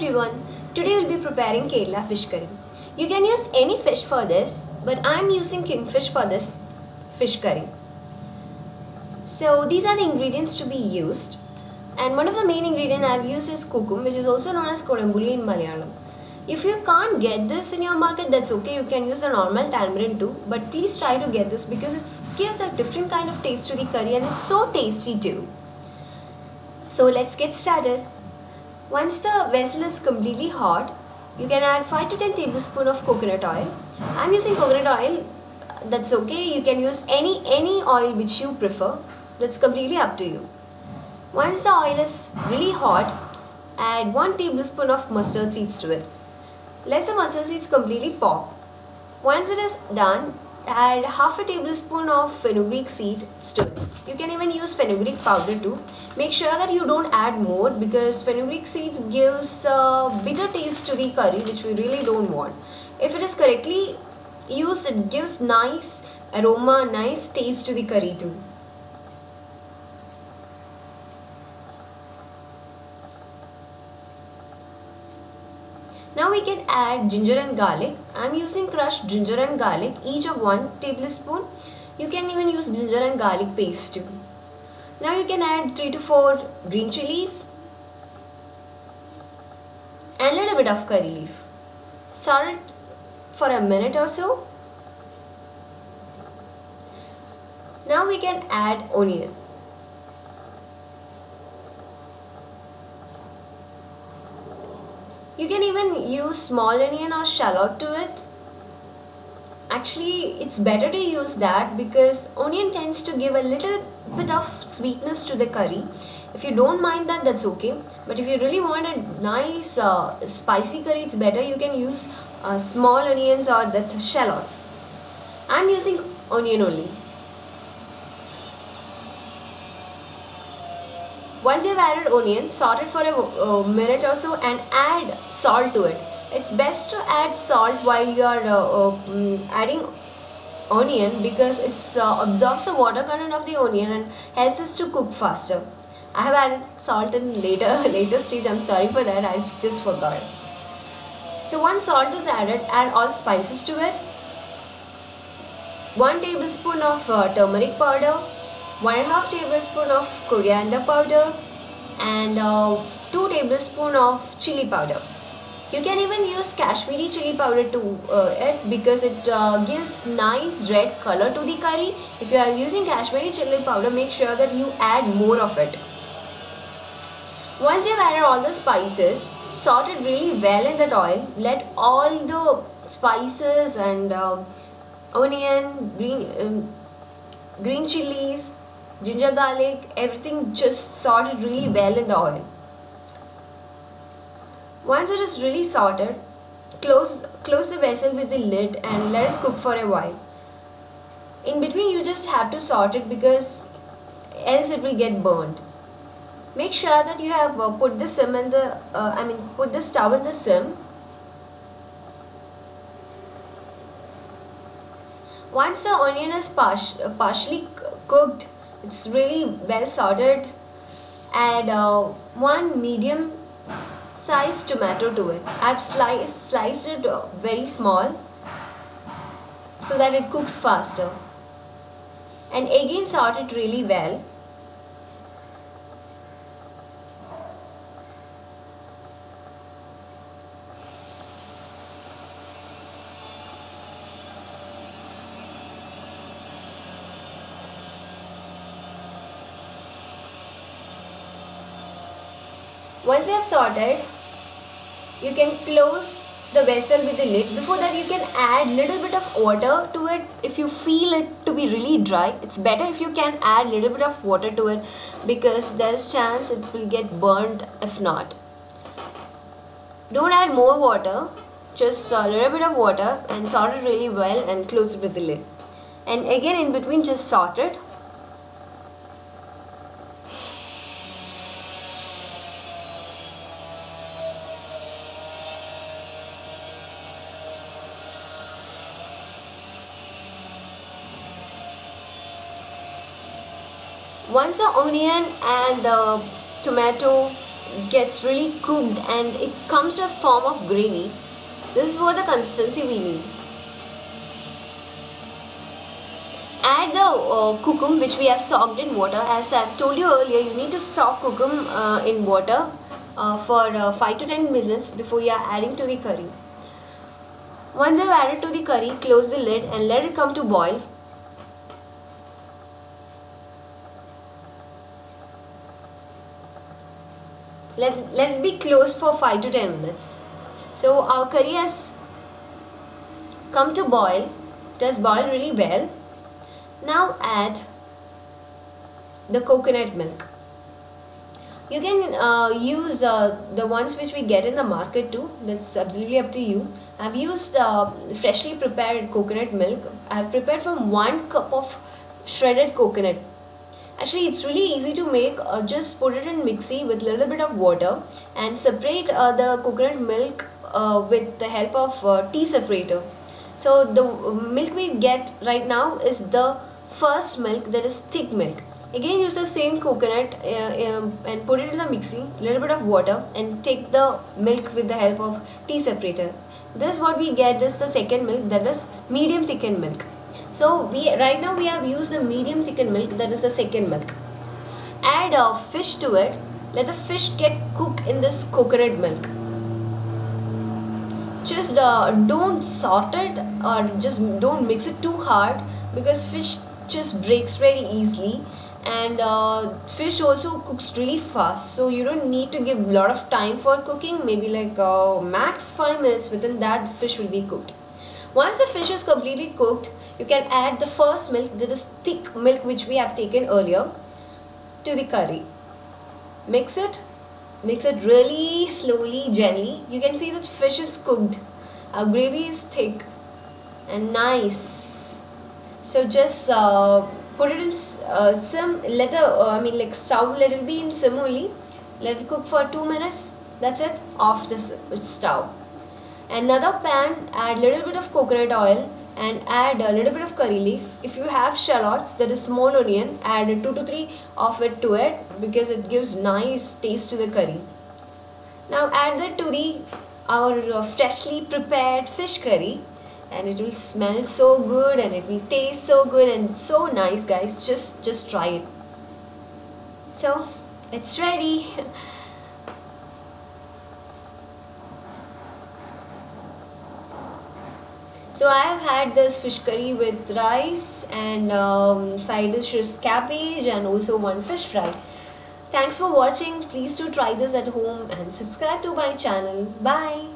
everyone, today we'll be preparing Kerala fish curry. You can use any fish for this, but I'm using kingfish for this fish curry. So these are the ingredients to be used, and one of the main ingredients I've used is kukum, which is also known as kodambuli in Malayalam. If you can't get this in your market, that's okay, you can use the normal tamarind too, but please try to get this because it gives a different kind of taste to the curry and it's so tasty too. So let's get started. Once the vessel is completely hot, you can add 5 to 10 tablespoons of coconut oil. I'm using coconut oil, that's okay, you can use any oil which you prefer, that's completely up to you. Once the oil is really hot, add 1 tablespoon of mustard seeds to it. Let the mustard seeds completely pop. Once it is done, add half a tablespoon of fenugreek seeds to it. You can even use fenugreek powder too. Make sure that you don't add more because fenugreek seeds gives a bitter taste to the curry which we really don't want. If it is correctly used, it gives nice aroma, nice taste to the curry too. Now we can add ginger and garlic. I am using crushed ginger and garlic, each of 1 tablespoon. You can even use ginger and garlic paste too. Now you can add 3 to 4 green chilies and a little bit of curry leaf. Stir it for a minute or so. Now we can add onion. You can even use small onion or shallot to it. Actually, it's better to use that because onion tends to give a little bit of sweetness to the curry. If you don't mind that, that's okay. But if you really want a nice spicy curry, it's better you can use small onions or the shallots. I'm using onion only. Once you've added onion, saute it for a minute or so and add salt to it. It's best to add salt while you are adding onion because it absorbs the water content of the onion and helps us to cook faster. I have added salt in later stage, I'm sorry for that, I just forgot. So once salt is added, add all spices to it. 1 tablespoon of turmeric powder, 1.5 tablespoon of coriander powder and 2 tablespoon of chili powder. You can even use Kashmiri chili powder to it because it gives nice red color to the curry. If you are using Kashmiri chili powder, make sure that you add more of it. Once you have added all the spices, saute it really well in that oil. Let all the spices and onion, green chilies, ginger garlic, everything just sauteed really well in the oil. Once it is really sauteed, close the vessel with the lid and let it cook for a while. In between you just have to saute it because else it will get burnt. Make sure that you have put the sim in put the stove in the sim. Once the onion is partially cooked, it's really well sauteed, add 1 medium sized tomato to it. I've sliced it very small so that it cooks faster. And again saute it really well. Once you have sauteed, you can close the vessel with the lid. Before that, you can add little bit of water to it. If you feel it to be really dry, it's better if you can add little bit of water to it because there's chance it will get burnt if not. Don't add more water, just a little bit of water and saute it really well and close it with the lid. And again in between just saute it. Once the onion and the tomato gets really cooked and it comes to a form of gravy. This is what the consistency we need. Add the kokum which we have soaked in water. As I have told you earlier, you need to soak kokum in water for 5 to 10 minutes before you are adding to the curry. Once I've added to the curry, close the lid and let it come to boil. Let it be closed for 5 to 10 minutes. So our curry has come to boil. It has boiled really well. Now add the coconut milk. You can use the ones which we get in the market too. That's absolutely up to you. I've used freshly prepared coconut milk. I've prepared from 1 cup of shredded coconut. Actually, it's really easy to make. Just put it in mixie with little bit of water and separate the coconut milk with the help of tea separator. So the milk we get right now is the first milk, that is thick milk. Again, use the same coconut and put it in the mixie, little bit of water, and take the milk with the help of tea separator. This what we get is the second milk, that is medium thickened milk. So right now we have used the medium thickened milk, that is the second milk. Add fish to it. Let the fish get cooked in this coconut milk. Just don't salt it or just don't mix it too hard, because fish just breaks very easily, and fish also cooks really fast, so you don't need to give a lot of time for cooking. Maybe like max 5 minutes, within that the fish will be cooked. Once the fish is completely cooked, you can add the first milk, that is thick milk which we have taken earlier, to the curry. Mix it really slowly, gently. You can see that fish is cooked. Our gravy is thick and nice. So just put it in sim. Stove. Let it be in sim only. Let it cook for 2 minutes. That's it. Off this stove. Another pan. Add little bit of coconut oil and add a little bit of curry leaves. If you have shallots, that is small onion, add 2 to 3 of it to it, because it gives nice taste to the curry. Now add that to our freshly prepared fish curry, and it will smell so good and it will taste so good and so nice, guys. Just try it. So it's ready. So I have had this fish curry with rice, and side dish is cabbage and also one fish fry. Thanks for watching. Please do try this at home and subscribe to my channel. Bye.